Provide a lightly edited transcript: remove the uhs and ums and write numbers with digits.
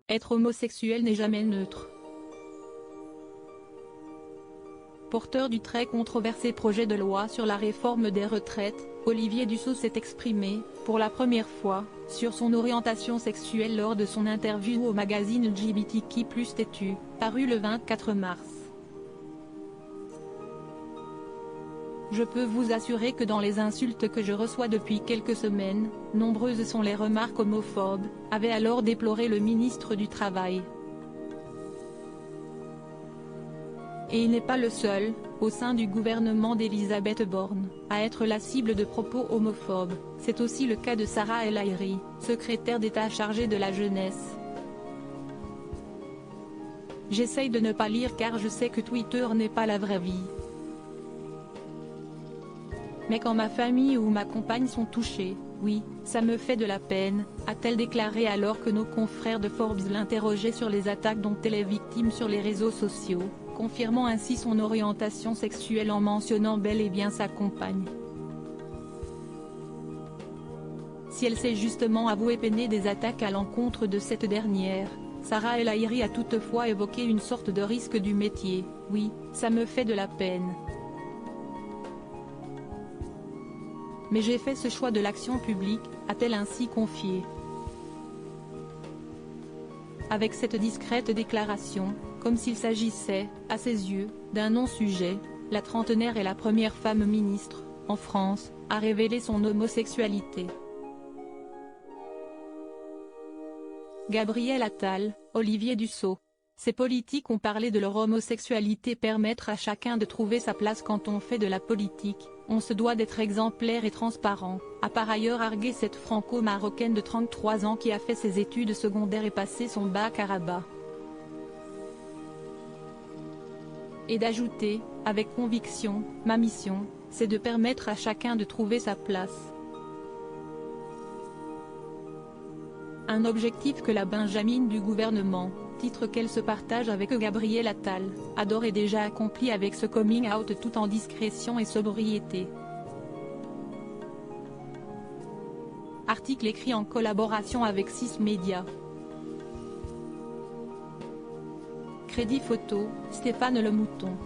Être homosexuel n'est jamais neutre. Porteur du très controversé projet de loi sur la réforme des retraites, Olivier Dussopt s'est exprimé, pour la première fois, sur son orientation sexuelle lors de son interview au magazine LGBTQ+ Têtu, paru le 24 mars. Je peux vous assurer que dans les insultes que je reçois depuis quelques semaines, nombreuses sont les remarques homophobes, avait alors déploré le ministre du Travail. Et il n'est pas le seul, au sein du gouvernement d'Elisabeth Borne, à être la cible de propos homophobes. C'est aussi le cas de Sarah El Haïry, secrétaire d'État chargée de la jeunesse. J'essaye de ne pas lire car je sais que Twitter n'est pas la vraie vie. Mais quand ma famille ou ma compagne sont touchés, oui, ça me fait de la peine, a-t-elle déclaré alors que nos confrères de Forbes l'interrogeaient sur les attaques dont elle est victime sur les réseaux sociaux, confirmant ainsi son orientation sexuelle en mentionnant bel et bien sa compagne. Si elle s'est justement avouée peinée des attaques à l'encontre de cette dernière, Sarah El Haïry a toutefois évoqué une sorte de risque du métier. Oui, ça me fait de la peine. Mais j'ai fait ce choix de l'action publique, a-t-elle ainsi confié. Avec cette discrète déclaration, comme s'il s'agissait, à ses yeux, d'un non-sujet, la trentenaire est la première femme ministre, en France, à révéler son homosexualité. Gabriel Attal, Olivier Dussopt. Ces politiques ont parlé de leur homosexualité. Permettre à chacun de trouver sa place. Quand on fait de la politique, on se doit d'être exemplaire et transparent, a par ailleurs argué cette franco-marocaine de 33 ans qui a fait ses études secondaires et passé son bac à Rabat. Et d'ajouter, avec conviction, ma mission, c'est de permettre à chacun de trouver sa place. Un objectif que la Benjamine du gouvernement, titre qu'elle se partage avec Gabriel Attal, a d'ores et déjà accompli avec ce coming out tout en discrétion et sobriété. Article écrit en collaboration avec 6 médias. Crédit photo, Stéphane Le Mouton.